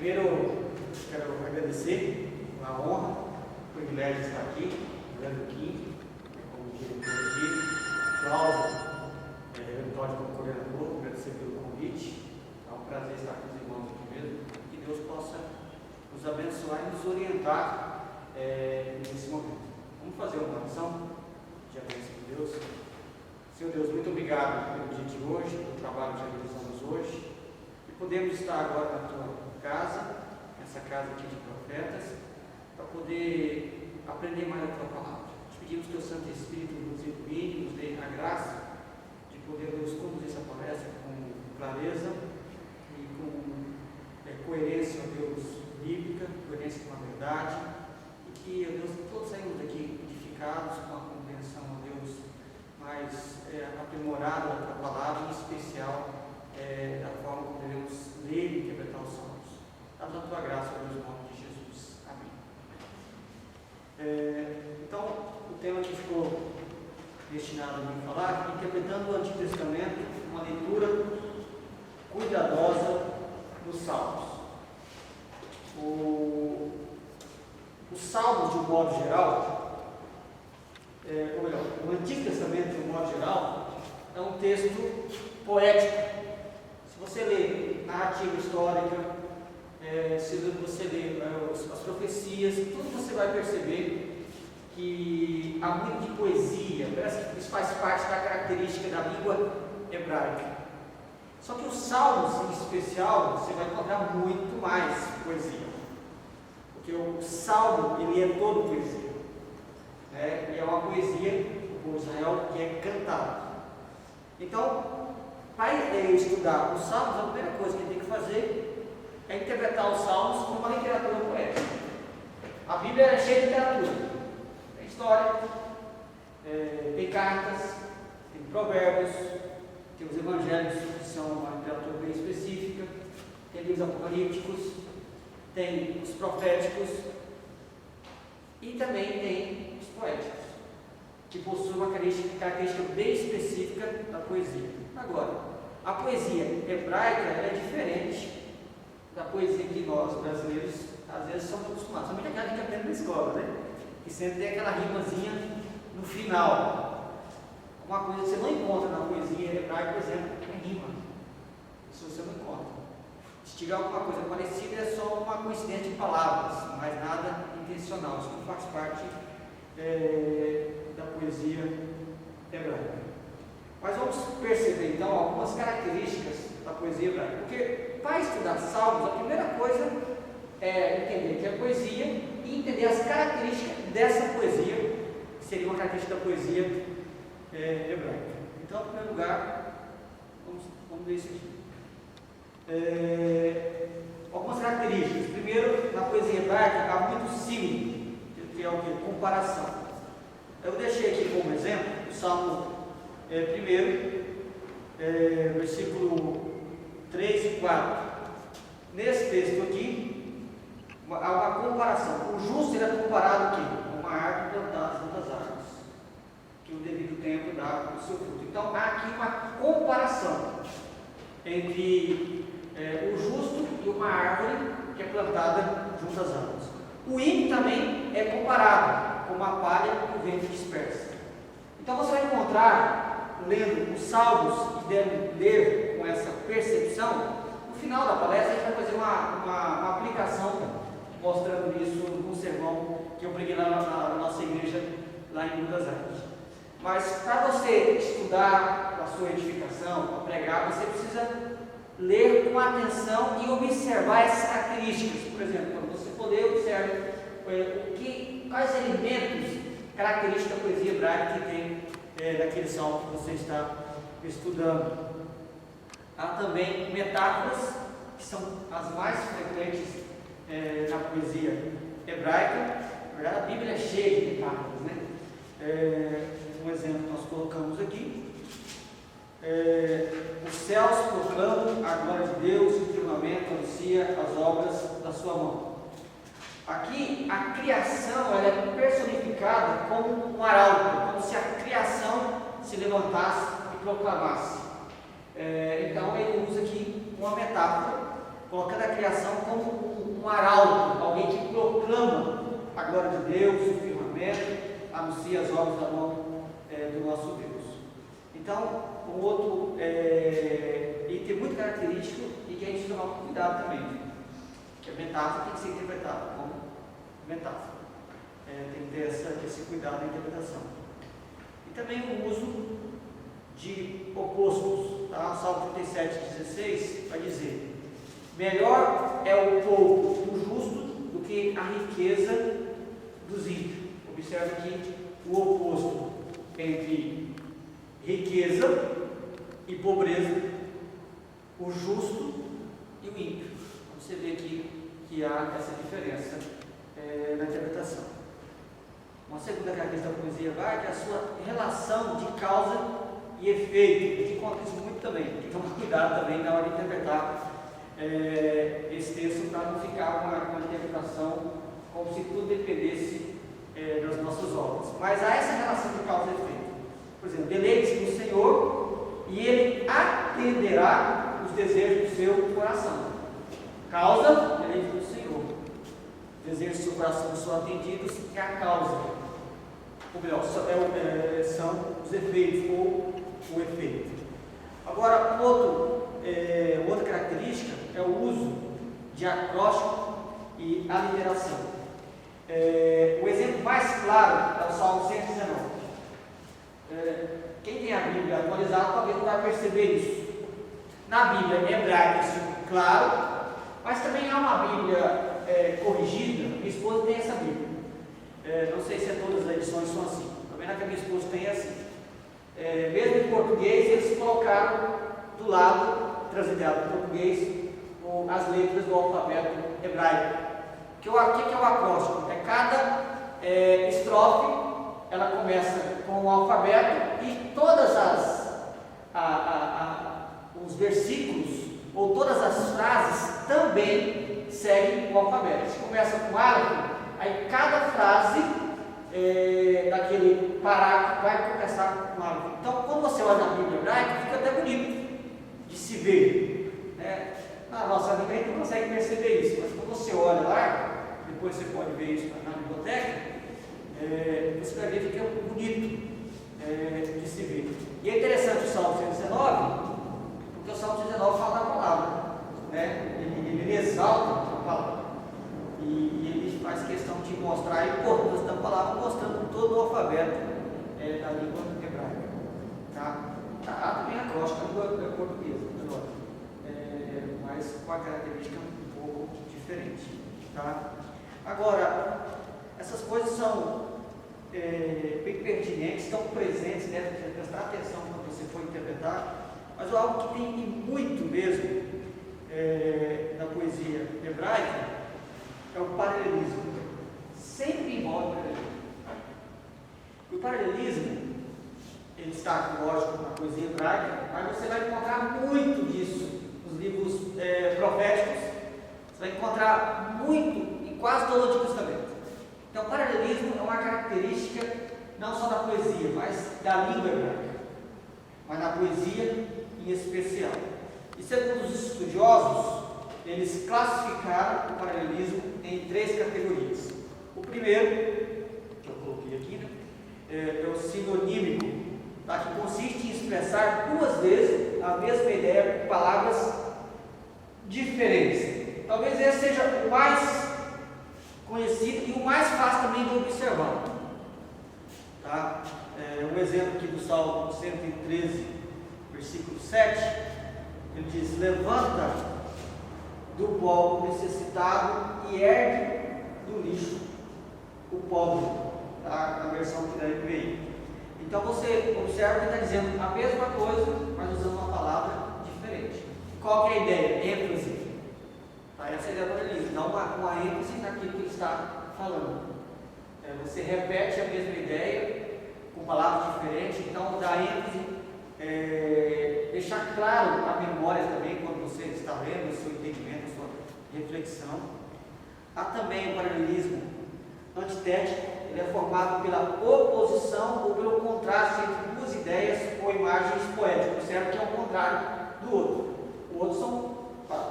Primeiro, quero agradecer a honra, o privilégio de estar aqui, o Leandro Kim, como diretor aqui, Cláudio, Cláudio como coordenador, agradecer pelo convite. É um prazer estar com os irmãos aqui mesmo. Que Deus possa nos abençoar e nos orientar nesse momento. Vamos fazer uma oração de agradecer a Deus. Senhor Deus, muito obrigado pelo dia de hoje, pelo trabalho que realizamos hoje. E podemos estar agora na tua casa, essa casa aqui de profetas, para poder aprender mais a tua palavra. Te pedimos que o Santo Espírito nos ilumine, nos dê a graça de poder nos conduzir essa palestra com clareza e com coerência, ó Deus, bíblica, coerência com a verdade, e que, ó Deus, todos saímos daqui edificados com a compreensão, ó Deus, mais aprimorada da tua palavra, em especial da forma como devemos ler e interpretar os salmos. Dá-nos a tua graça, ó Deus, em nome de Jesus. Amém. Então, o tema que ficou destinado a mim falar, interpretando o Antigo Testamento, uma leitura cuidadosa dos salmos. Os salmos, de um modo geral, ou melhor, o Antigo Testamento, de um modo geral, é um texto poético. Se você lê narrativa histórica, se você lê as profecias, tudo você vai perceber que há muito de poesia. Parece que isso faz parte da característica da língua hebraica. Só que os salmos, em especial, você vai encontrar muito mais poesia. Porque o salmo, ele é todo poesia. E é uma poesia do povo de Israel que é cantada. Então, para estudar os salmos, a primeira coisa que ele tem que fazer é interpretar os salmos como uma literatura poética. A Bíblia é cheia de literatura. Tem história, tem cartas, tem provérbios, tem os evangelhos, que são uma literatura bem específica, tem livros apocalípticos, tem os proféticos e também tem os poéticos, que possuem uma característica bem específica da poesia. Agora, a poesia hebraica é diferente da poesia que nós, brasileiros, às vezes somos acostumados. Somente aquela que aprende na escola, né? Que sempre tem aquela rimazinha no final. Uma coisa que você não encontra na poesia hebraica, por exemplo, é rima. Isso você não encontra. Se tiver alguma coisa parecida, é só uma coincidência de palavras, mas nada intencional. Isso não faz parte da poesia hebraica. Mas vamos perceber então algumas características da poesia hebraica. Porque para estudar salmos, a primeira coisa é entender que é poesia e entender as características dessa poesia, que seria uma característica da poesia hebraica. Então, em primeiro lugar, vamos ver isso aqui. Algumas características. Primeiro, na poesia hebraica há muito símbolo, que é o que? Comparação. Eu deixei aqui como exemplo o Salmo 1, versículo 3 e 4. Nesse texto aqui, há uma comparação. O justo é comparado com uma árvore plantada junto às árvores, que o devido tempo dá o seu fruto. Então, há aqui uma comparação entre o justo e uma árvore que é plantada junto às árvores. O ímpio também é comparado com uma palha que o vento dispersa. Então, você vai encontrar, lendo os salmos, e deve ler com essa percepção. No final da palestra, a gente vai fazer uma aplicação mostrando isso no sermão que eu preguei lá na nossa igreja, lá em Budas Artes. Mas para você estudar a sua edificação, para pregar, você precisa ler com atenção e observar essas características. Por exemplo, quando você for ler, observe quais elementos característicos da poesia hebraica que tem daquele salmo que você está estudando. Há também metáforas, que são as mais frequentes na poesia hebraica. Na verdade, a Bíblia é cheia de metáforas, né? Um exemplo que nós colocamos aqui. Os céus proclamam a glória de Deus e o firmamento anuncia as obras da sua mão. Aqui, a criação ela é personificada como um arauto, como se a criação se levantasse e proclamasse. Então, ele usa aqui uma metáfora colocando a criação como um arauto, alguém que proclama a glória de Deus, o firmamento, anuncia as obras da mão do nosso Deus. Então, um outro item muito característico e que a gente toma cuidado também, que a metáfora tem que ser interpretada como metáfora. Tem que ter esse cuidado na interpretação. E também o uso de opostos. Tá? O Salmo 37,16 vai dizer: melhor é o pouco do justo do que a riqueza dos ímpios. Observe aqui o oposto entre riqueza e pobreza, o justo e o ímpio. Você vê aqui que há essa diferença na interpretação. Uma segunda característica da poesia hebraica é a sua relação de causa e efeito. A gente encontra isso muito também. Tem que tomar cuidado também na hora de interpretar esse texto, para não ficar uma interpretação como se tudo dependesse das nossas obras. Mas há essa relação de causa e efeito. Por exemplo, deleite-se no Senhor e Ele atenderá os desejos do seu coração. Causa, deleite no Senhor. Desejos do seu coração são atendidos, é a causa. Ou melhor, são os efeitos ou o efeito. Agora, outra característica é o uso de acróstico e aliteração. O exemplo mais claro é o Salmo 119. Quem tem a Bíblia atualizada talvez não vai perceber isso. Na Bíblia hebraica isso é claro, mas também há uma Bíblia corrigida. Minha esposa tem essa Bíblia. Não sei se todas as edições são assim. Também na que a minha esposa tem assim. Mesmo em português, eles colocaram do lado, transliterado em português, as letras do alfabeto hebraico. O que é o acróstico? Cada estrofe, ela começa com o alfabeto e todas os versículos ou todas as frases também seguem o alfabeto. Se começa com aleph, aí cada frase daquele parágrafo vai começar com aleph. Então, quando você olha na Bíblia hebraica, fica até bonito de se ver, né? Na nossa Bíblia a gente não consegue perceber isso, mas quando você olha lá, depois você pode ver isso na biblioteca, você vai ver que fica bonito de se ver. E é interessante o Salmo 119, porque o Salmo 119 fala da palavra, né? Ele exalta a palavra e ele faz questão de mostrar a importância da palavra, mostrando todo o alfabeto da língua hebraica. Há também a acróstica da língua portuguesa, mas com a característica um pouco diferente. Tá? Agora, essas coisas são bem pertinentes, estão presentes, deve prestar atenção quando você for interpretar, mas algo que tem muito mesmo na poesia hebraica é o paralelismo. Sempre envolve o paralelismo. O paralelismo, ele está, lógico, na poesia hebraica, mas você vai encontrar muito disso nos livros proféticos. Você vai encontrar muito em quase todo o Antigo Testamento. Então, o paralelismo é uma característica não só da poesia, mas da língua hebraica, mas na poesia em especial. E segundo os estudiosos, eles classificaram o paralelismo em 3 categorias. O primeiro, que eu coloquei aqui, né, é o sinonímico, tá, que consiste em expressar 2 vezes a mesma ideia com palavras diferentes. Talvez esse seja o mais conhecido e o mais fácil também de observar. Tá? Um exemplo aqui do Salmo 113, versículo 7, ele diz: levanta do pó necessitado e ergue do lixo o pobre. Tá? Na versão que da NVI. Então você observa que está dizendo a mesma coisa, mas usando uma palavra diferente. Qual que é a ideia? ênfase. Tá? Essa é a ideia do paralelismo, dá uma ênfase naquilo que ele está falando. Você repete a mesma ideia com palavras diferentes, então dá ênfase, deixar claro a memória também quando você está lendo, o seu entendimento, a sua reflexão. Há também o paralelismo antitético. Ele é formado pela oposição ou pelo contraste entre 2 ideias ou imagens poéticas. Observe que é o contrário do outro. O outro são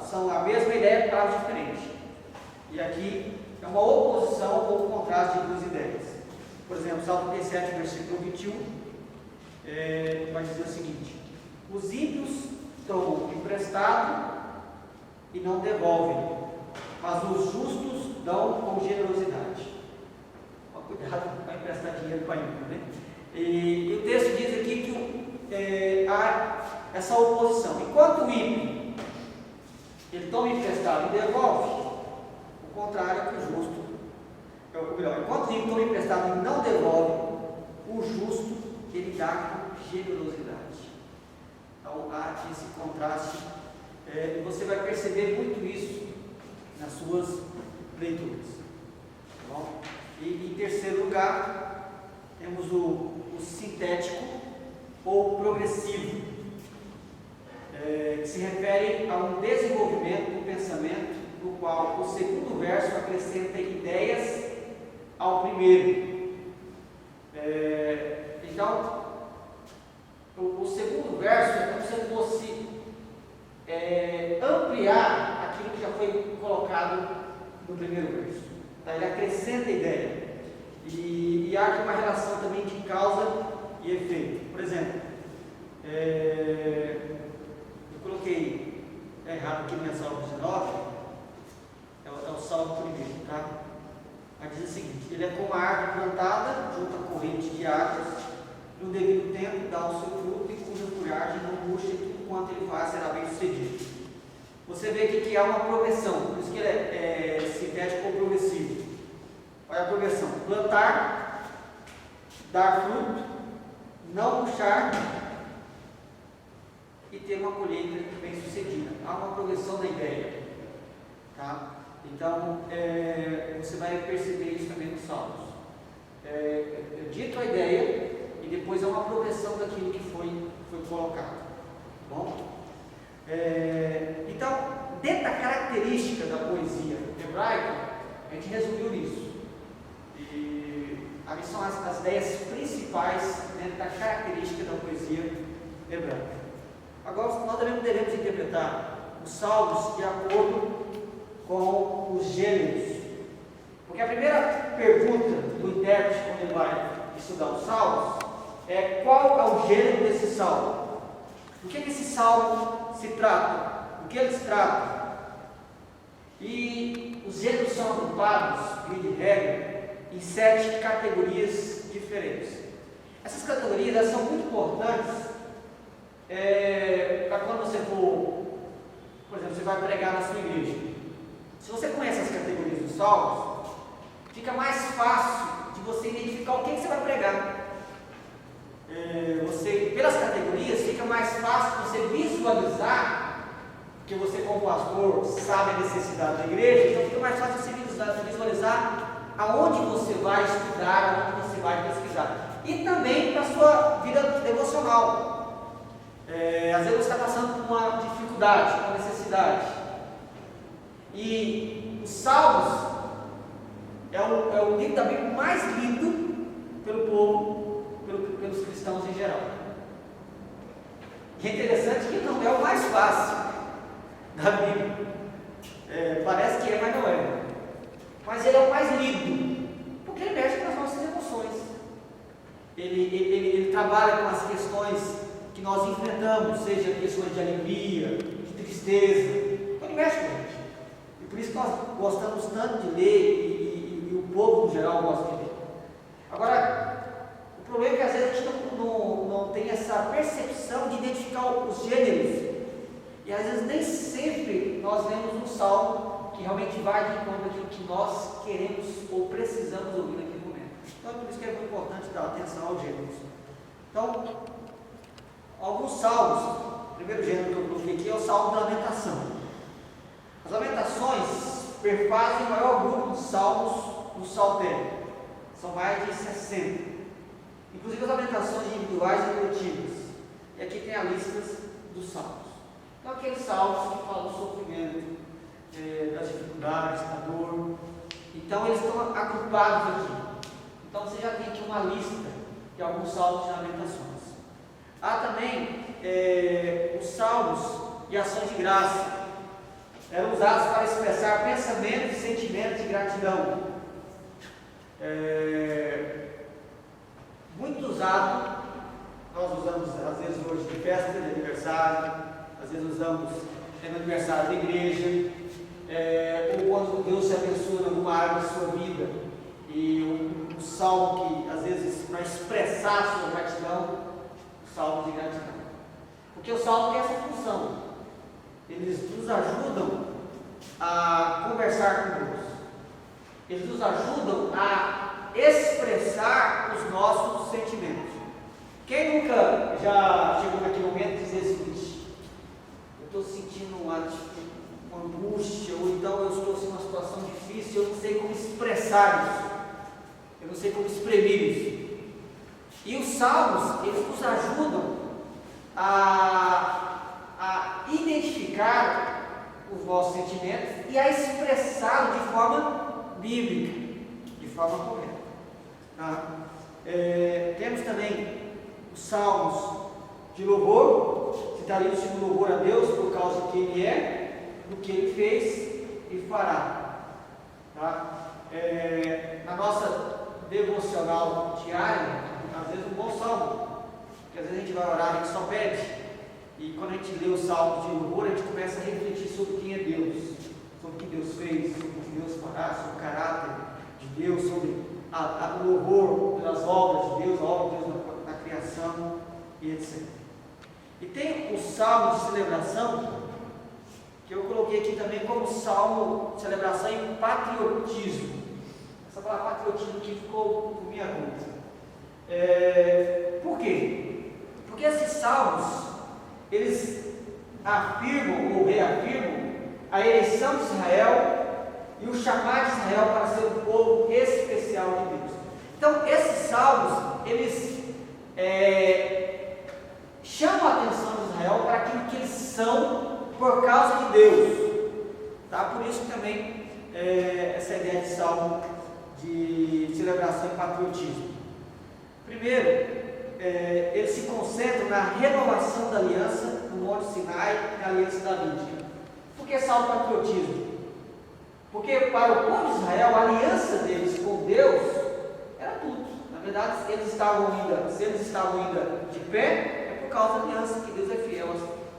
são a mesma ideia, palavras diferentes. E aqui é uma oposição ou contraste de duas ideias. Por exemplo, Salmo 37, versículo 21, vai dizer o seguinte: os ímpios tomam emprestado e não devolvem, mas os justos dão com generosidade. Cuidado para emprestar dinheiro para ímpio, né? E o texto diz aqui que há essa oposição. Enquanto o ímpio ele toma emprestado e devolve, o contrário é que o justo, enquanto o ímpio toma emprestado e não devolve, o justo ele dá com generosidade. Então há aqui esse contraste, e você vai perceber muito isso nas suas leituras. Tá bom? E em terceiro lugar, temos o sintético ou progressivo, que se refere a um desenvolvimento do pensamento, no qual o segundo verso acrescenta ideias ao primeiro. Então, o segundo verso é como se fosse ampliar aquilo que já foi colocado no primeiro verso. Ele acrescenta a ideia. E há aqui uma relação também de causa e efeito. Por exemplo, eu coloquei errado aqui no meu Salmo 19, é o Salmo primeiro, tá? Mas diz o seguinte: ele é como a árvore plantada junto à corrente de águas, no devido tempo dá o seu fruto e cuja folhagem não murcha, e tudo quanto ele faz será bem sucedido. Você vê aqui que há uma progressão, por isso que ele é sintético ou progressivo. Olha a progressão: plantar, dar fruto, não murchar e ter uma colheita bem sucedida. Há uma progressão da ideia, tá? Então, você vai perceber isso também nos Salmos. Dito a ideia e depois há uma progressão daquilo que foi colocado. Tá bom? Então, dentro da característica da poesia hebraica, a gente resumiu nisso. E ali são as ideias principais dentro da característica da poesia hebraica. Agora, nós devemos interpretar os salmos de acordo com os gêneros. Porque a primeira pergunta do intérprete, quando ele vai estudar os salmos, é: qual é o gênero desse salmo? Do que esse salmo se trata? Do que eles tratam? E os gêneros são agrupados, via de regra, em 7 categorias diferentes. Essas categorias elas são muito importantes para quando você for, por exemplo, você vai pregar na sua igreja. Se você conhece as categorias dos salmos, fica mais fácil de você identificar o que você vai pregar. Pelas categorias, fica mais fácil você visualizar, porque você, como pastor, sabe a necessidade da igreja, então fica mais fácil você visualizar aonde você vai estudar, aonde você vai pesquisar. E também para a sua vida devocional. Às vezes você está passando por uma dificuldade, uma necessidade. E os Salmos é o livro da Bíblia mais lido pelo povo, pelos cristãos em geral. E é interessante que não é o mais fácil da Bíblia. Parece que é, mas não é. Mas ele é o mais lido, porque ele mexe com as nossas emoções. Ele trabalha com as questões que nós enfrentamos, seja questões de alegria, de tristeza. Então ele mexe com a gente. E por isso que nós gostamos tanto de ler, e o povo no geral gosta de ler. Agora, o problema é que às vezes a gente não tem essa percepção de identificar os gêneros. E às vezes nem sempre nós lemos um salmo que realmente vai de encontro àquilo que nós queremos ou precisamos ouvir naquele momento. Então é por isso que é muito importante dar atenção aos gêneros. Então, alguns salmos, o primeiro gênero que eu coloquei aqui é o salmo da lamentação. As lamentações perfazem o maior grupo de salmos no saltério. São mais de 60. Inclusive as lamentações individuais e coletivas. E aqui tem a lista dos salmos. Então aqueles salmos que falam do sofrimento, das dificuldades, da dor. Então eles estão agrupados aqui. Então você já tem aqui uma lista de alguns salmos de lamentações. Há também os salmos de ações de graça. eram usados para expressar pensamentos e sentimentos de gratidão. Muito usado, nós usamos às vezes hoje de festa de aniversário, às vezes usamos no aniversário da igreja, ou quando Deus se abençoa em alguma área da sua vida, e um salmo que às vezes para expressar a sua gratidão, o salmo de gratidão. Porque o salmo tem essa função, eles nos ajudam a conversar com Deus, eles nos ajudam a expressar os nossos sentimentos. Quem nunca já chegou naquele momento e dizer o seguinte: eu estou sentindo uma angústia, ou então eu estou em uma situação difícil, eu não sei como expressar isso, eu não sei como exprimir isso. E os salmos, eles nos ajudam a identificar os nossos sentimentos e a expressá-los de forma bíblica, de forma correta. Tá? Temos também os salmos de louvor, citaríamos de louvor a Deus por causa do que Ele é, do que Ele fez e fará. Tá? Na nossa devocional diária, às vezes um bom salmo, porque às vezes a gente vai orar, a gente só pede, e quando a gente lê os salmos de louvor, a gente começa a refletir sobre quem é Deus, sobre o que Deus fez, sobre o que Deus fará, sobre o caráter de Deus, sobre o louvor pelas obras de Deus, a obra de Deus na criação e etc. E tem o salmo de celebração, que eu coloquei aqui também como salmo de celebração e patriotismo. Essa palavra patriotismo aqui ficou por minha conta. Por quê? Porque esses salmos, eles afirmam ou reafirmam a eleição de Israel e o chamado de Israel para ser um povo especial de Deus. Então, esses salmos, eles chamam a atenção de Israel para aquilo que eles são por causa de Deus. Tá? Por isso também essa ideia de salmo de celebração e patriotismo. Primeiro, eles se concentram na renovação da aliança no Monte Sinai, na aliança davídica. Por que salmo patriotismo? Porque para o povo de Israel, a aliança deles com Deus era tudo. Na verdade, se eles estavam ainda de pé, é por causa da aliança, que Deus é fiel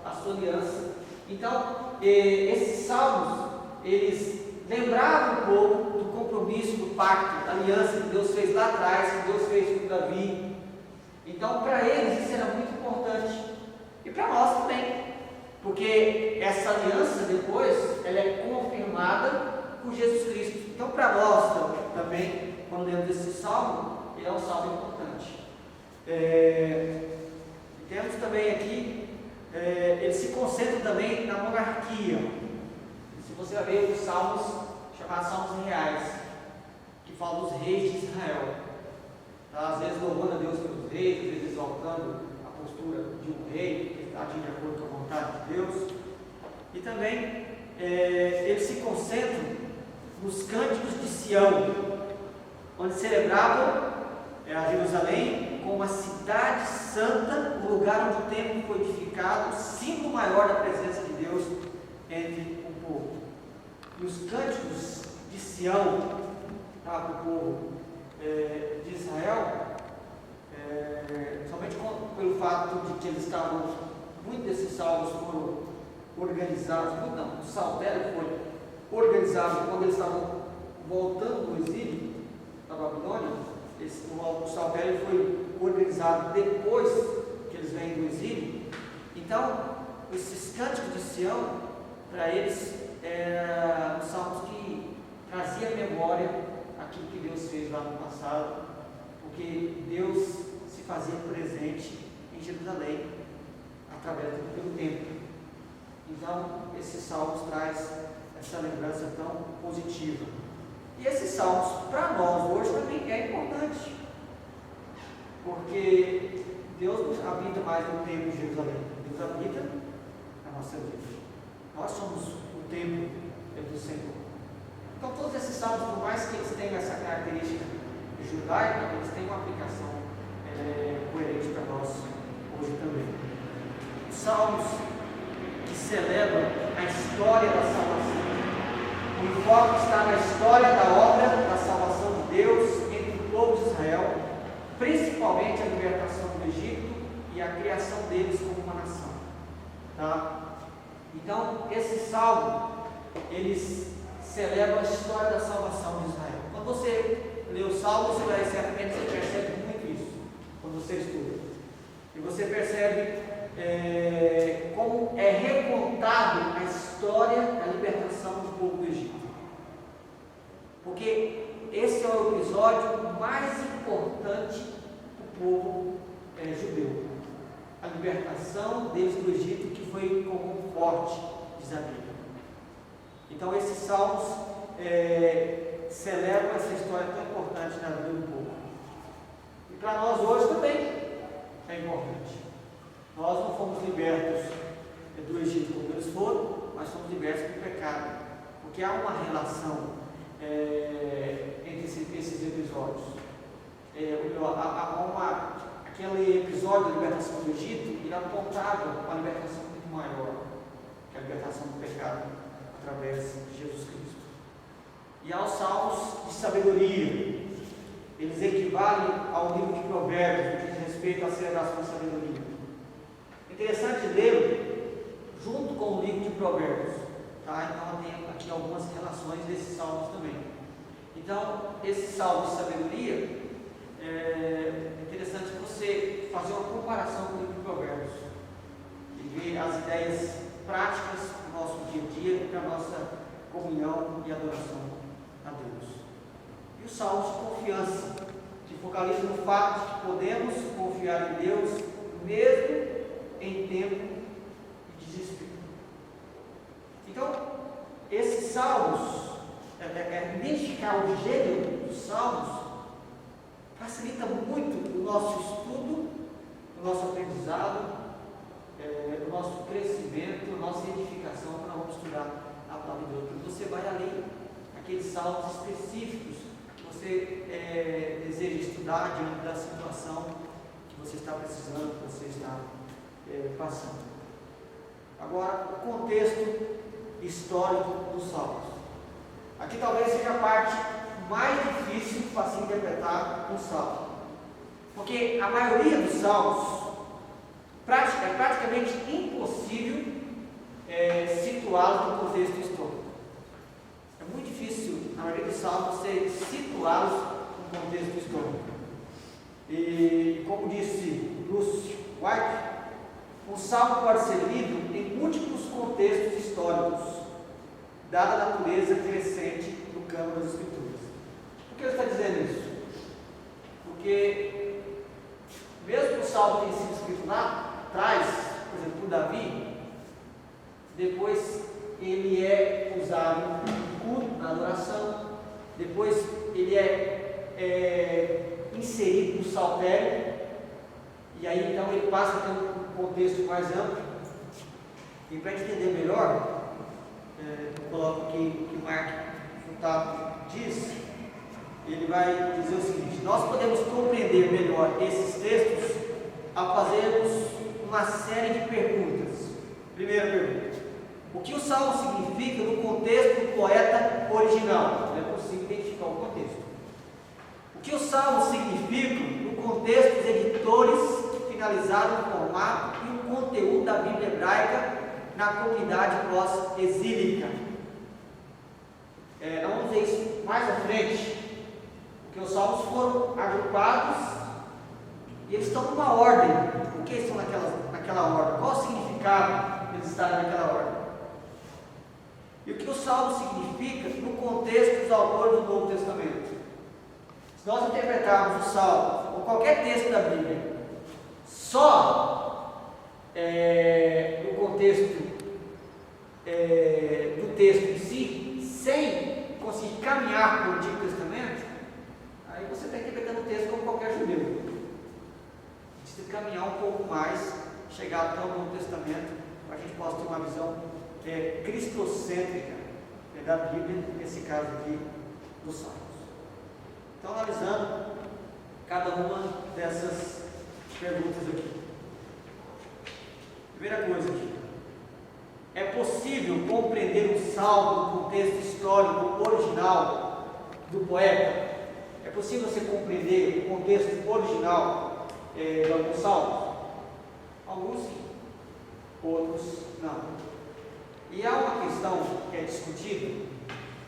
à sua aliança. Então, esses salmos, eles lembravam o povo do compromisso, do pacto, da aliança que Deus fez lá atrás, que Deus fez com Davi. Então, para eles isso era muito importante, e para nós também, porque essa aliança depois, ela é confirmada por Jesus Cristo. Então, para nós também, quando lemos esse salmo, ele é um salmo importante. Temos também aqui, ele se concentra também na monarquia. Se você vai ver os salmos chamados salmos reais, que falam dos reis de Israel, tá? Às vezes louvando a Deus pelos reis, às vezes exaltando a postura de um rei, que está de acordo com a vontade de Deus. E também eles se concentram nos cânticos de Sião, onde celebravam a Jerusalém como uma cidade santa, o lugar onde o templo foi edificado, o símbolo maior da presença de Deus entre o povo. E os cânticos de Sião, para o povo de Israel, somente pelo fato de que eles estavam, muitos desses salmos foram organizados, o saltério foi organizado quando eles estavam voltando do exílio da Babilônia. O saltério foi organizado depois que eles vêm do exílio. Então, esses cânticos de Sião, para eles, eram salmos que traziam à memória aquilo que Deus fez lá no passado, porque Deus se fazia presente em Jerusalém através do templo. Então, esses salmos traz essa lembrança tão positiva. E esses salmos, para nós hoje, também é importante, porque Deus não habita mais no templo de Jerusalém, Deus habita na nossa vida. Nós somos o templo do Senhor. Então, todos esses salmos, por mais que eles tenham essa característica judaica, eles têm uma aplicação coerente para nós hoje também. Os salmos que celebram a história da salvação. O foco está na história da obra da salvação de Deus entre o povo de Israel, principalmente a libertação do Egito e a criação deles como uma nação. Tá? Então, esse salmo, eles celebram a história da salvação de Israel. Quando você lê o salmo, você percebe muito isso, quando você estuda. E você percebe como é recontado a história da libertação do povo do Egito. Porque esse é o episódio mais importante do povo judeu. A libertação deles do Egito, que foi como um forte, diz a Bíblia. Então esses salmos celebram essa história tão importante na vida do povo. E para nós hoje também é importante. Nós não fomos libertos do Egito como eles foram, mas fomos libertos do pecado. Porque há uma relação entre esses episódios. Aquele episódio da libertação do Egito, ele apontava uma libertação muito maior, que a libertação do pecado através de Jesus Cristo. E aos salmos de sabedoria, eles equivalem ao livro de Provérbios, no que diz respeito à celebração da sabedoria. Interessante ler junto com o livro de Provérbios, tá? Então tem aqui algumas relações desses salmos também. Então, esse salmo de sabedoria, é interessante você fazer uma comparação com o livro de Provérbios e ver as ideias práticas do nosso dia a dia para a nossa comunhão e adoração a Deus. E os salmos de confiança, que focalizam no fato de que podemos confiar em Deus mesmo em tempo de desespero. Então, esses salmos, identificar o gênero dos salmos, facilita muito o nosso estudo, o nosso aprendizado, o nosso crescimento, a nossa edificação quando nós vamos estudar a palavra de Deus. Porque você vai além daqueles salmos específicos que você deseja estudar diante da situação que você está precisando, que você está passando. Agora, o contexto histórico dos salmos. Aqui talvez seja a parte mais difícil para se interpretar um salmo, porque a maioria dos salmos é praticamente impossível situá-los no contexto histórico. É muito difícil, na maioria dos salmos, você situá-los no contexto histórico. E como disse Bruce White, um salmo pode ser lido em múltiplos contextos históricos, dada a natureza crescente do campo das Escrituras. Por que ele está dizendo isso? Porque, mesmo que o salmo tenha sido escrito lá atrás, por exemplo, por Davi, depois ele é usado no culto, na adoração, depois ele é inserido no saltério, e aí então ele passa a ter um contexto mais amplo. E para entender melhor, eu coloco aqui o que o Mark Furtado diz. Ele vai dizer o seguinte: nós podemos compreender melhor esses textos ao fazermos uma série de perguntas. Primeira pergunta: o que o salmo significa no contexto do poeta original? Não é possível identificar o contexto. O que o salmo significa no contexto dos editores que finalizaram o formato e o conteúdo da Bíblia hebraica na comunidade pós-exílica? Nós vamos ver isso mais à frente, porque os salmos foram agrupados e eles estão numa ordem. Por que estão naquela ordem? Qual o significado deles estarem naquela ordem? E o que o salmo significa no contexto dos autores do Novo Testamento? Se nós interpretarmos o salmo ou qualquer texto da Bíblia só no contexto do texto em si, sem conseguir caminhar para o Antigo Testamento, aí você está interpretando o texto como qualquer judeu. Precisa caminhar um pouco mais, chegar até o Novo Testamento, para que a gente possa ter uma visão cristocêntrica da Bíblia, nesse caso aqui dos Salmos. Então, analisando cada uma dessas perguntas aqui. Primeira coisa aqui: é possível compreender um salmo no contexto histórico original do poeta? É possível você compreender o contexto original de alguns salmos? Alguns sim, outros não. E há uma questão que é discutida,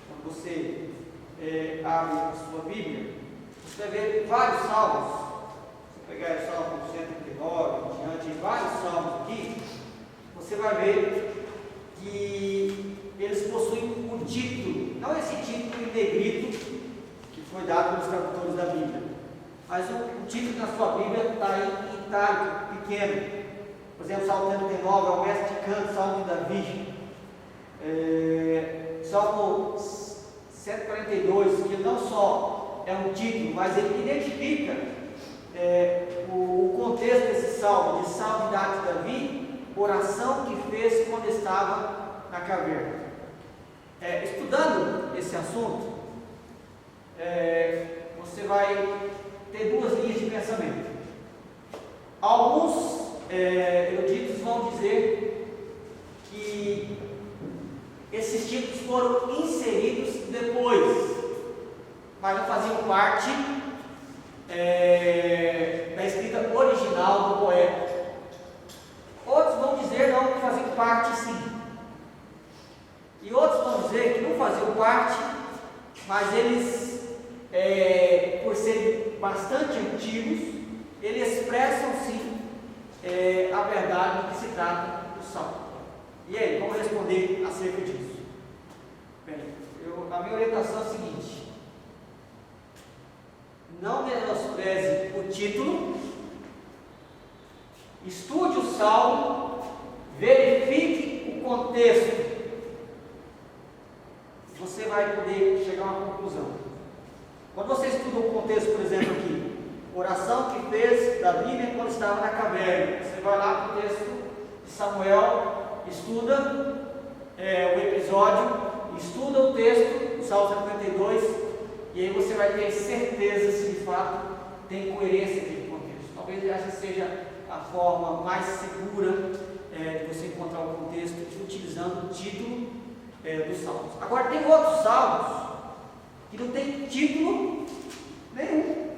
quando você abre a sua Bíblia, você vai ver vários salmos. Se você pegar o Salmo 139, diante, vários salmos aqui, você vai ver que eles possuem um título, não esse título em negrito que foi dado pelos tradutores da Bíblia, mas o título na sua Bíblia está em itálico, pequeno. Por exemplo, Salmo 139 é o mestre de canto, Salmo de Davi. Salmo 142, que não só é um título, mas ele identifica o contexto desse salmo, de Salmo de Davi, oração que fez quando estava na caverna. Estudando esse assunto, você vai ter duas linhas de pensamento. Alguns eruditos vão dizer que esses títulos foram inseridos depois, mas não faziam parte da escrita original do poeta. Outros vão dizer não, que faziam parte sim. E outros vão dizer que não faziam parte, mas eles, por serem bastante antigos, eles expressam sim a verdade do que se trata do salmo. E aí, vamos responder acerca disso. Bem, a minha orientação é a seguinte: não menospreze o título, estude o salmo, verifique o contexto. Você vai poder chegar a uma conclusão. Quando você estuda o contexto, por exemplo, aqui, oração que fez Davi quando estava na caverna, você vai lá para o texto de Samuel, estuda o episódio, estuda o texto, o Salmo 52, e aí você vai ter certeza se de fato tem coerência aqui no contexto. Talvez essa seja a forma mais segura de você encontrar o contexto, utilizando o título dos salmos. Agora, tem outros salmos que não tem título nenhum.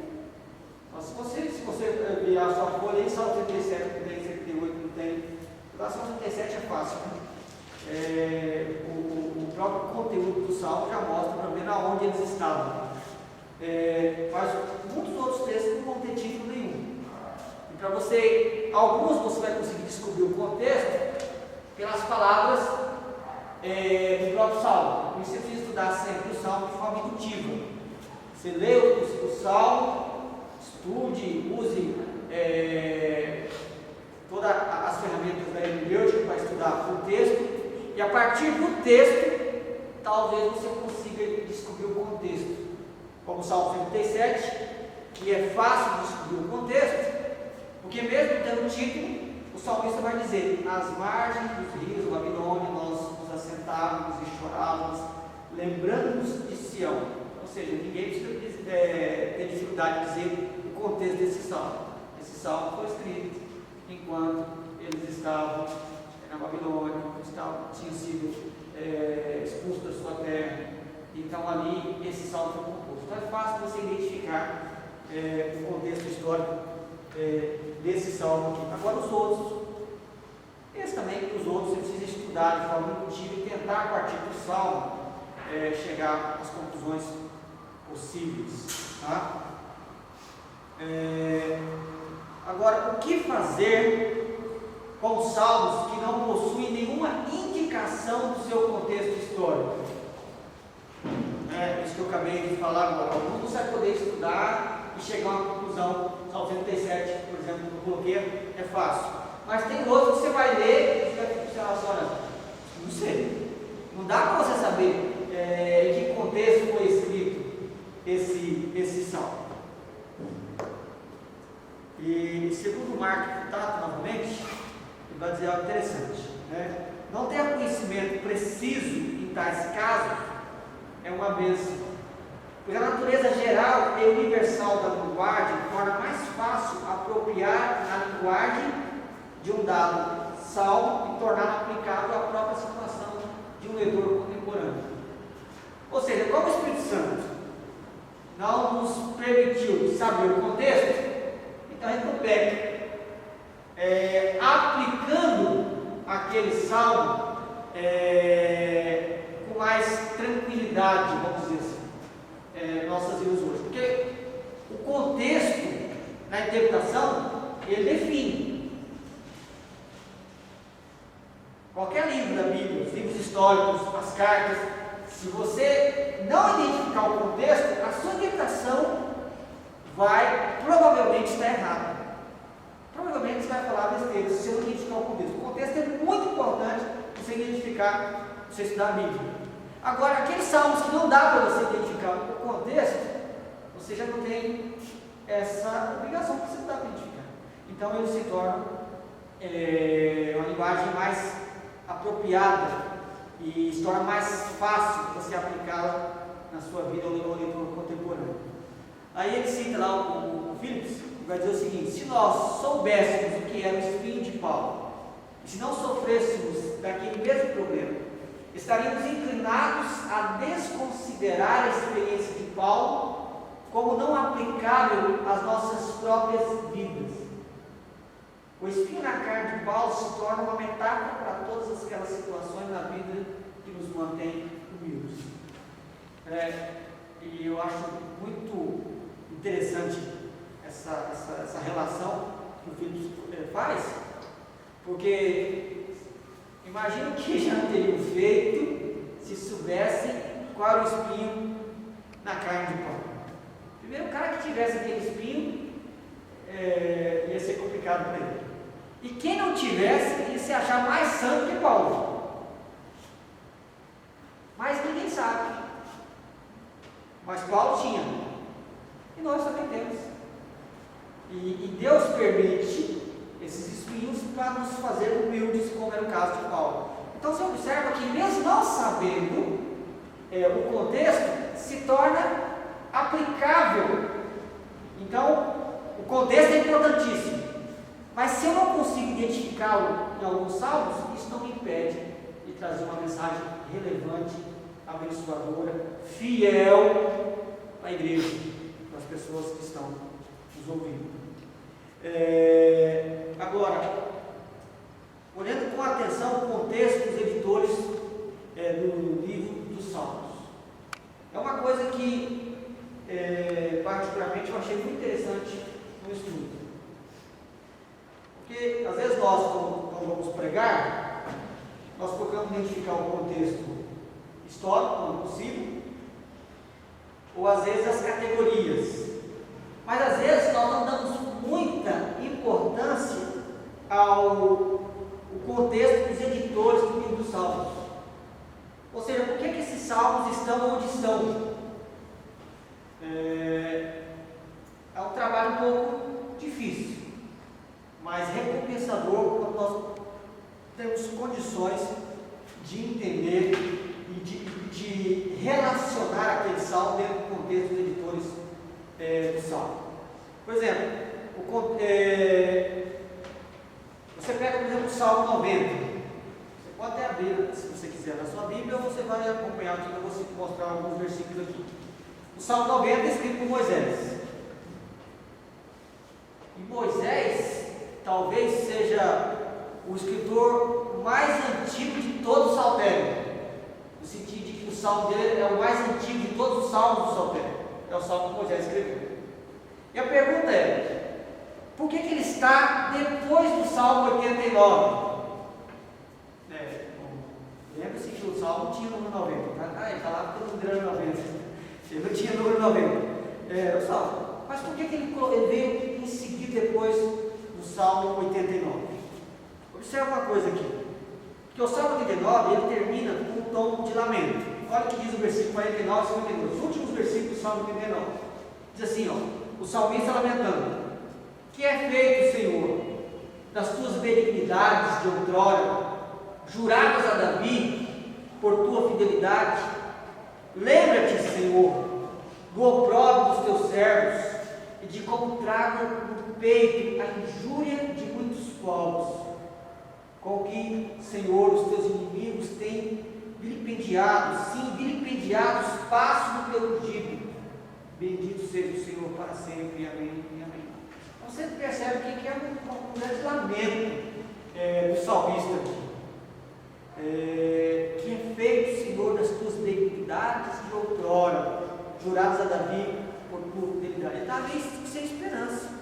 Então, se você virar a sua folha aí, Salmo 37, 78 não tem. O Salmo 37 é fácil, né? O próprio conteúdo do salmo já mostra para ver aonde eles estavam. Mas muitos outros textos não vão ter título nenhum. E para alguns você vai conseguir descobrir o contexto pelas palavras do próprio salmo. Por isso você precisa estudar sempre o salmo de forma indutiva. Você lê o salmo, estude, use todas as ferramentas da hermenêutica para estudar o texto, e a partir do texto, talvez você consiga descobrir o contexto. Como o Salmo 37, que é fácil descobrir o contexto, porque mesmo tendo título, o salmista vai dizer: nas margens dos rios da Babilônia nós nos assentávamos e chorávamos, lembrando-nos de Sião. Ou seja, ninguém precisa ter dificuldade de dizer o contexto desse salmo. Esse salmo foi escrito enquanto eles estavam na Babilônia, tinham sido expulsos da sua terra. Então ali esse salmo foi composto. Então é fácil você identificar o contexto histórico desse salmo aqui. Agora os outros, os outros você precisa estudar de forma indutiva e tentar, a partir do salmo, chegar às conclusões possíveis. Tá? Agora, o que fazer com os salmos que não possuem nenhuma indicação do seu contexto histórico? Isso que eu acabei de falar agora. Alguns você vai poder estudar e chegar a uma conclusão. Salmo 37, por exemplo, no bloqueio, é fácil. Mas tem outros que você vai ler e você vai pensar assim: não sei. Não dá para você saber em que contexto foi escrito esse salmo. E segundo Mark Futato, novamente, ele vai dizer algo interessante, né? Não ter conhecimento preciso em tais casos é uma bênção, pois a natureza geral e universal da linguagem torna mais fácil apropriar a linguagem de um dado salmo e torná-lo aplicável à própria situação de um leitor contemporâneo. Ou seja, como o Espírito Santo não nos permitiu saber o contexto, então a gente não pega aplicando aquele salmo com mais tranquilidade, vamos dizer assim, nossas vidas hoje. Porque o contexto na interpretação, ele define. Qualquer livro da Bíblia, os livros históricos, as cartas, se você não identificar o contexto, a sua interpretação vai provavelmente estar errada. Provavelmente você vai falar besteira se você não identificar o contexto. O contexto é muito importante você identificar, você estudar a Bíblia. Agora, aqueles salmos que não dá para você identificar o contexto, você já não tem essa obrigação que você dá para identificar. Então, eles se tornam uma linguagem mais apropriada e se torna mais fácil você aplicá-la na sua vida ou no leitor contemporâneo. Aí ele cita lá o Phillips, e vai dizer o seguinte: se nós soubéssemos o que era o espinho de Paulo, e se não sofrêssemos daquele mesmo problema, estaríamos inclinados a desconsiderar a experiência de Paulo como não aplicável às nossas próprias vidas. O espinho na carne de Paulo se torna uma metáfora para todas aquelas situações na vida que nos mantém humildes. E eu acho muito interessante essa relação que o Filipe faz, porque imagino que já não teriam feito se soubessem qual era o espinho na carne de Paulo. Primeiro, o cara que tivesse aquele espinho ia ser complicado para ele. E quem não tivesse ia se achar mais santo que Paulo. Mas ninguém sabe. Mas Paulo tinha. E nós também temos. E Deus permite esses espinhos para nos fazer humildes, como era o caso de Paulo. Então você observa que mesmo não sabendo o contexto, se torna aplicável. Então, o contexto é importantíssimo. Mas se eu não consigo identificá-lo em alguns salmos, isso não me impede de trazer uma mensagem relevante, abençoadora, fiel para a igreja, para as pessoas que estão nos ouvindo. Agora, olhando com atenção o contexto dos editores do livro dos Salmos, é uma coisa que particularmente eu achei muito interessante no estudo. Porque às vezes nós, quando vamos pregar, nós procuramos identificar o contexto histórico, quando possível, ou às vezes as categorias. Mas às vezes nós não damos muita importância ao contexto dos editores do livro dos Salmos. Ou seja, por que esses salmos estão onde estão? É um trabalho um pouco difícil, mas recompensador quando nós temos condições de entender e de relacionar aquele salmo dentro do contexto dos editores do salmo. Por exemplo, você pega, por exemplo, o Salmo 90. Você pode até abrir, se você quiser, na sua Bíblia, ou você vai acompanhar aqui, eu vou mostrar alguns versículos aqui. O Salmo 90 é escrito por Moisés. E Moisés talvez seja o escritor mais antigo de todo o saltério, no sentido de que o salmo dele é o mais antigo de todos os salmos do saltério. É o salmo que Moisés escreveu. E a pergunta é: por que ele está depois do Salmo 89? Lembre-se que o Salmo tinha o número 90, tá? Ele está lá porque o número 90. Ele não tinha o número 90. O Salmo. Mas por que ele veio em seguida depois do Salmo 89? Observe uma coisa aqui. Porque o Salmo 89, ele termina com um tom de lamento. Olha o que diz o versículo 49 e 52. Os últimos versículos do Salmo 89. Diz assim, o salmista lamentando: que é feito, Senhor, das tuas benignidades de outrora, juradas a Davi por tua fidelidade? Lembra-te, Senhor, do opróbrio dos teus servos e de como trago no peito a injúria de muitos povos. com que, Senhor, os teus inimigos têm vilipendiado, sim, vilipendiados, passo pelo digo. Bendito seja o Senhor para sempre, amém e amém. Então você percebe que é um grande lamento do salmista aqui. Que é feito, Senhor, das tuas benignidades de outrora, juradas a Davi por fidelidade. Ele está meio sem esperança.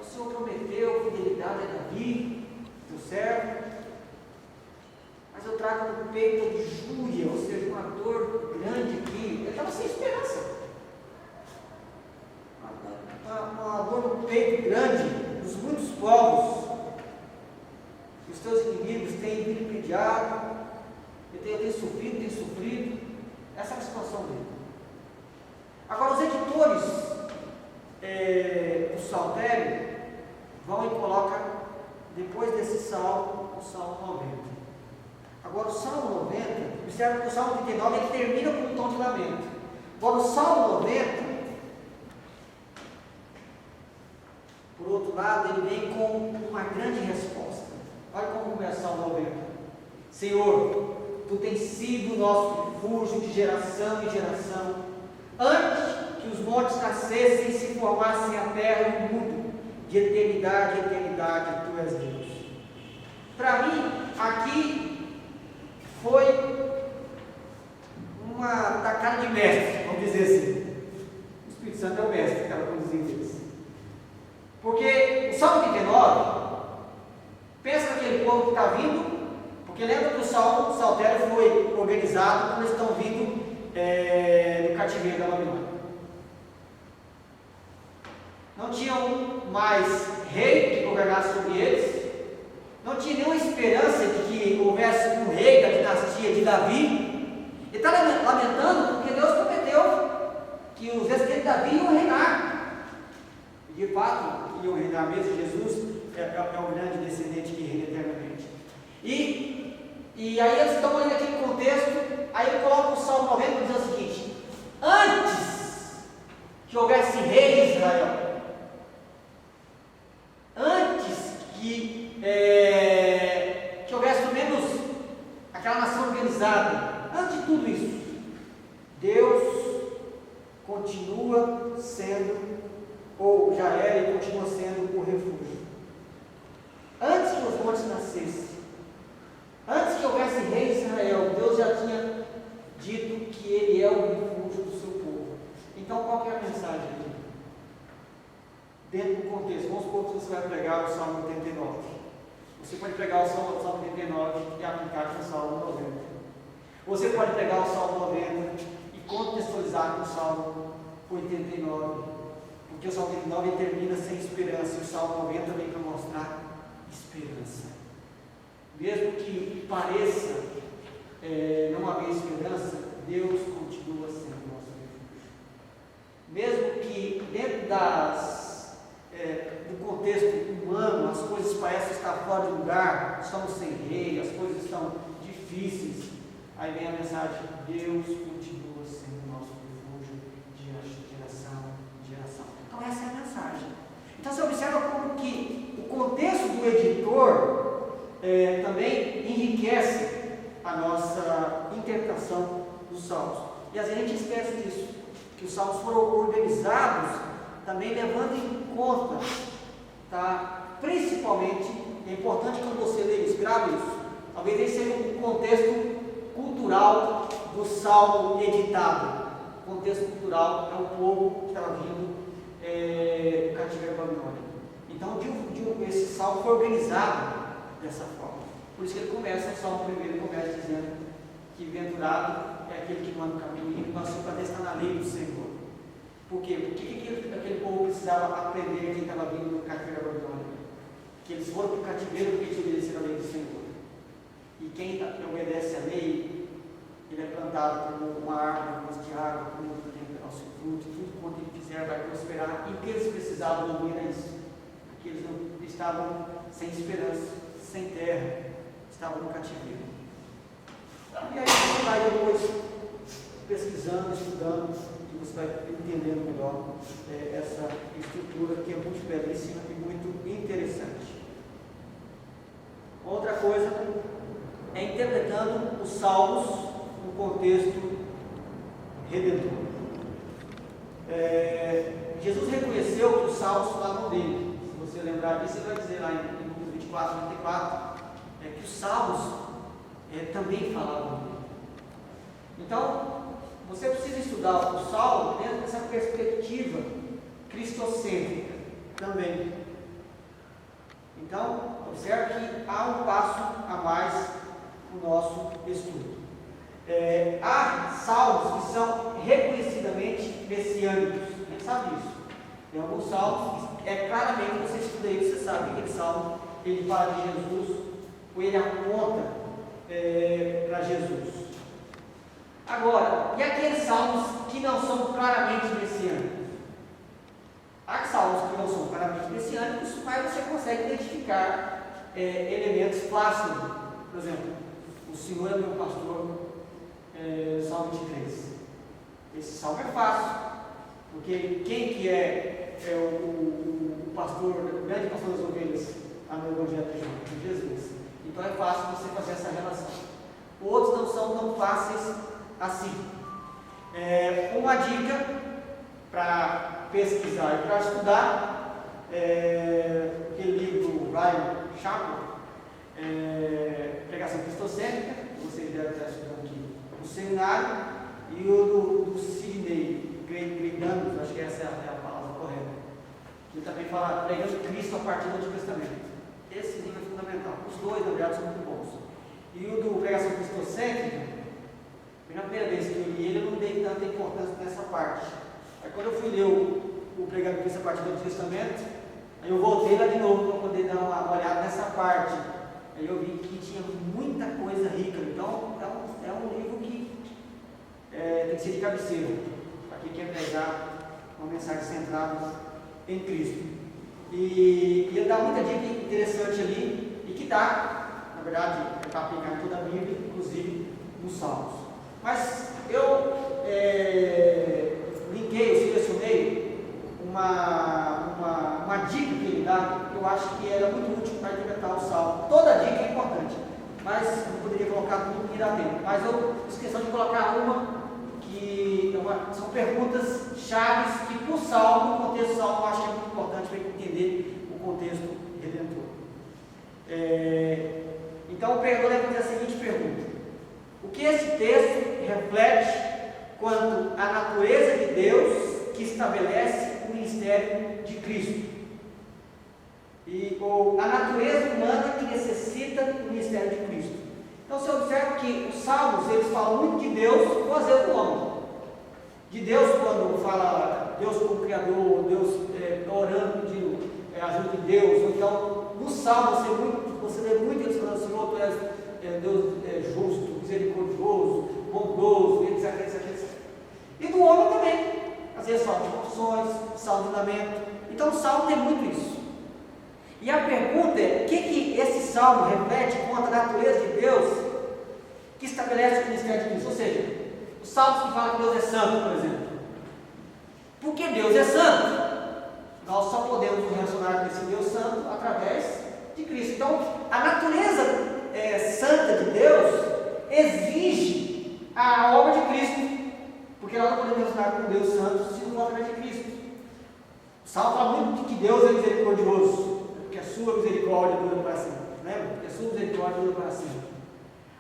O Senhor prometeu fidelidade a Davi, teu servo, mas eu trago no peito de injúria, ou seja, uma dor grande aqui. Ele estava sem esperança. Uma dor no peito grande dos muitos povos. Os teus inimigos têm vilipendiado, eu tenho sofrido. Essa é a situação dele. Agora, os editores do Saltério vão e colocam, depois desse salmo, o Salmo 90. Agora, o Salmo 90, observa que o Salmo 39 ele termina com um tom de lamento. Agora, o Salmo 90, por outro lado, ele vem com uma grande resposta. Olha como começa o Salmo 90. Senhor, Tu tens sido o nosso refúgio de geração em geração. Antes que os montes nascessem e se formassem a terra e o mundo, de eternidade em eternidade, Tu és Deus. Para mim, aqui foi uma tacada de mestre, vamos dizer assim. O Espírito Santo é o mestre que estava conduzindo isso. Porque o Salmo 39, pensa naquele povo que está vindo, porque lembra que o Saltério foi organizado quando eles estão vindo do cativeiro da Babilônia. Não tinham mais rei que governasse sobre eles, não tinha nenhuma esperança de que houvesse um rei da dinastia de Davi. Ele está lamentando porque Deus prometeu que os descendentes de Davi iam reinar. E de fato, iam reinar mesmo. Jesus é o grande descendente que reina eternamente. E aí eles estão ali naquele contexto, aí ele coloca o Salmo 90 dizendo o seguinte: antes que houvesse rei em Israel, antes que houvesse pelo menos aquela nação organizada, antes de tudo isso, Deus continua sendo, ou já era e continua sendo o refúgio. Antes que os montes nascessem, antes que houvesse rei em Israel, Deus já tinha dito que Ele é o refúgio do seu povo. Então, qual que é a mensagem aqui? Dentro do contexto, vamos supor que você vai pregar o Salmo 89. Você pode pegar o Salmo 89 e aplicar no Salmo 90. Você pode pegar o Salmo 90 e contextualizar com o Salmo 89. Porque o Salmo 89 termina sem esperança e o Salmo 90 vem para mostrar esperança. Mesmo que pareça não haver esperança, Deus continua sendo nosso refúgio. Mesmo que dentro do contexto humano as coisas parecem estar fora de lugar, estamos sem rei, as coisas estão difíceis, aí vem a mensagem: Deus continua sendo nosso refúgio de geração em geração. Então essa é a mensagem. Então você observa como que o contexto do editor também enriquece a nossa interpretação dos salmos. E às vezes a gente esquece disso, que os salmos foram organizados também levando em conta, tá? Principalmente, é importante quando você lê isso, grave isso, talvez esse seja um contexto cultural do salmo editado. O contexto cultural é o povo que estava vindo do cativeiro babilônico. Então, esse salmo foi organizado dessa forma. Por isso que ele começa, o Salmo primeiro começa dizendo que bem-aventurado é aquele que manda o caminho e nosso prazer está na lei do Senhor. Por quê? Por que aquele povo precisava aprender quem estava vindo do cativeiro babilônico? Que eles foram para o cativeiro porque eles obedeceram a lei do Senhor. E quem obedece a lei, ele é plantado como uma árvore, como de água, como ao seu fruto, tudo quanto ele fizer vai prosperar. E o que eles precisavam ouvir era isso, porque eles não estavam sem esperança, sem terra, estavam no cativeiro. E aí você vai depois pesquisando, estudando, e você vai entendendo melhor essa estrutura que é muito belíssima e muito interessante. Outra coisa é interpretando os salmos no contexto redentor. Jesus reconheceu que os salmos falavam dele. Se você lembrar disso, ele vai dizer lá em Números 24, 34, que os salmos também falavam dele. Então, você precisa estudar o salmo dentro dessa perspectiva cristocêntrica também. Então, observe que há um passo a mais no nosso estudo. Há salmos que são reconhecidamente messiânicos, a gente sabe isso. Tem alguns salmos que claramente você estuda ele, você sabe que aquele salmo ele fala de Jesus, ou ele aponta para Jesus. Agora, e aqueles salmos que não são claramente messiânicos? Há salmos que não são claramente messiânicos, mas você consegue identificar elementos fáceis. Por exemplo, o Senhor é meu pastor, Salmo 23. Esse salmo é fácil, porque quem que é o pastor, o grande pastor das ovelhas, no Evangelho de João? Jesus. Então é fácil você fazer essa relação. Outros não são tão fáceis assim. Uma dica para pesquisar e para estudar, aquele livro do Ryan Chappell, Pregação Cristocêntrica, que vocês devem estar estudando aqui no seminário, e o do Sidney Greidan, acho que essa é a palavra correta, que também fala pregando Cristo a partir do Antigo Testamento. Esse livro é fundamental. Os dois, na verdade, são muito bons. E o do Pregação Cristocêntrica, na primeira vez que eu li ele, eu não dei tanta importância nessa parte. Aí quando eu fui ler o Pregando Cristo a partir do Antigo Testamento, aí eu voltei lá de novo para poder dar uma olhada nessa parte. Aí eu vi que tinha muita coisa rica. Então é um livro que tem que ser de cabeceira, para quem quer pregar uma mensagem centrada em Cristo. E ele dá muita dica interessante ali, e que dá, na verdade, para aplicar em toda a Bíblia, inclusive nos Salmos. Mas eu selecionei uma dica que ele dá, que eu acho que era muito útil para interpretar o Salmo. Toda dica é importante, mas eu poderia colocar tudo que dá tempo. Mas eu fiz questão de colocar uma que são perguntas chaves que para o Salmo, no contexto do Salmo, eu acho que é muito importante para entender o contexto redentor. Então o pregador deve fazer a seguinte pergunta: o que esse texto reflete quanto à natureza de Deus que estabelece o ministério de Cristo? Ou a natureza humana que necessita do ministério de Cristo. Então você observa que os salmos, eles falam muito de Deus com exemplo do homem. De Deus, quando fala Deus como Criador, Deus orando, pedindo ajuda de Deus. Ou então, no salmo, você lê muito eles falando: Senhor, tu és Deus justo, misericordioso, bondoso, etc. E do homem também. Às vezes salmo de confissões, salmo de lamento. Então o salmo tem muito isso. E a pergunta é: o que esse salmo reflete quanto à natureza de Deus que estabelece o ministério de Cristo? Ou seja, os salmos que falam que Deus é santo, por exemplo. Porque Deus é santo, nós só podemos nos relacionar com esse Deus santo através de Cristo. Então, a natureza santa de Deus exige a obra de Cristo, porque nós não podemos relacionar com Deus santo se não for através de Cristo. O salmo fala muito de que Deus é misericordioso, porque a sua misericórdia dura para sempre. Lembra? Porque a sua misericórdia dura para sempre.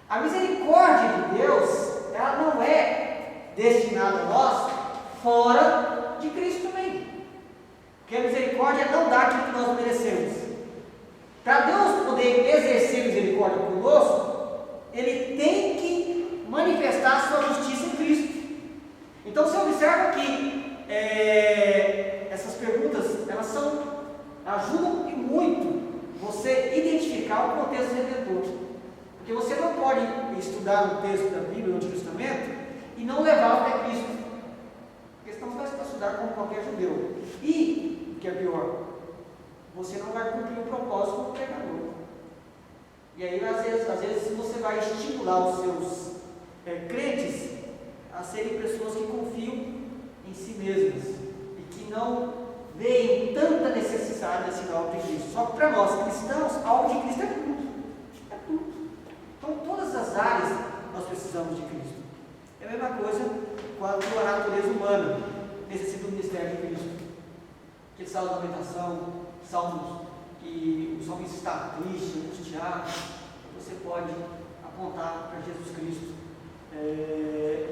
A misericórdia de Deus, ela não é destinada a nós fora de Cristo também. Porque a misericórdia não dá aquilo que nós merecemos. Para Deus poder exercer misericórdia conosco, Ele tem que manifestar a sua justiça em Cristo. Então você observa que essas perguntas, elas ajudam e muito você identificar o contexto redentor. Porque você não pode estudar o texto da Bíblia, no Antigo Testamento, e não levá-lo até Cristo. Porque senão você vai estudar como qualquer judeu. E, o que é pior, você não vai cumprir o propósito como pregador. E aí, às vezes você vai estimular os seus crentes a serem pessoas que confiam em si mesmas e que não veem tanta necessidade desse algo de Cristo. Só que para nós cristãos, algo de Cristo é tudo. quanto a natureza humana necessita do ministério de Cristo. Aquele salmo da lamentação, salmos que o salmista está triste, angustiado, você pode apontar para Jesus Cristo.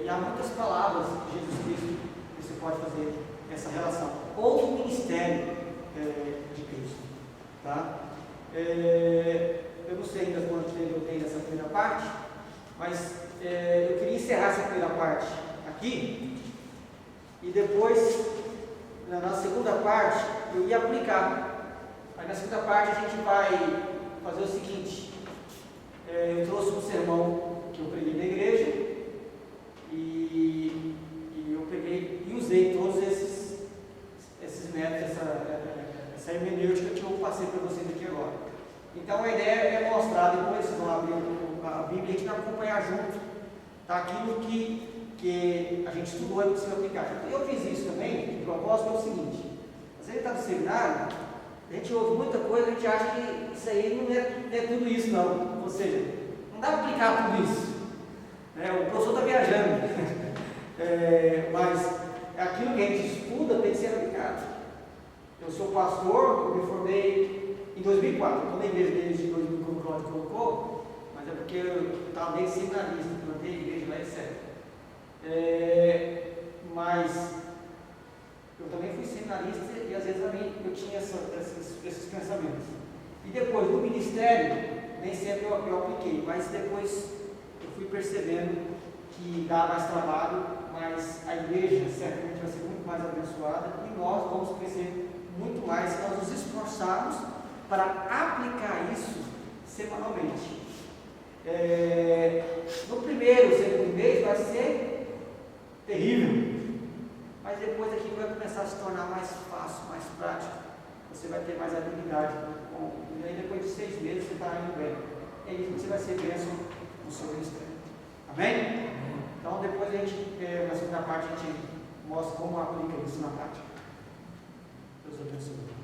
E há muitas palavras de Jesus Cristo que você pode fazer essa relação. Ou do ministério de Cristo. Tá? Eu não sei ainda quanto tempo eu tenho nessa primeira parte, mas eu queria encerrar essa primeira parte aqui, e depois, na segunda parte, eu ia aplicar. Aí na segunda parte a gente vai fazer o seguinte: eu trouxe um sermão que eu preguei na igreja, e eu peguei e usei todos esses métodos, essa hermenêutica que eu passei para vocês aqui agora. Então a ideia é mostrar, depois vocês vão abrir a Bíblia aqui para acompanhar junto, tá? Aquilo que a gente estudou e precisa aplicar. Eu fiz isso também, de propósito, é o seguinte: às vezes está no seminário, a gente ouve muita coisa, a gente acha que isso aí não é tudo isso não, ou seja, não dá para aplicar tudo isso, o professor está viajando, mas aquilo que a gente estuda tem que ser aplicado. Eu sou pastor, eu me formei em 2004, eu estou na igreja desde 2000, como o Cláudio colocou, mas é porque eu estava desde seminarista, plantei a igreja lá, etc. Mas eu também fui seminarista e às vezes também eu tinha esses pensamentos. E depois do ministério, nem sempre eu apliquei, mas depois eu fui percebendo que dá mais trabalho, mas a igreja certamente vai ser muito mais abençoada e nós vamos crescer muito mais se nós nos esforçarmos para aplicar isso semanalmente. No primeiro, segundo mês vai ser terrível, mas depois aqui vai começar a se tornar mais fácil, mais prático. Você vai ter mais habilidade, e aí depois de 6 meses você está indo bem. É isso que você vai ser bênção no seu ministério. Amém? Então depois a gente, na segunda parte, a gente mostra como aplica isso na prática. Deus abençoe.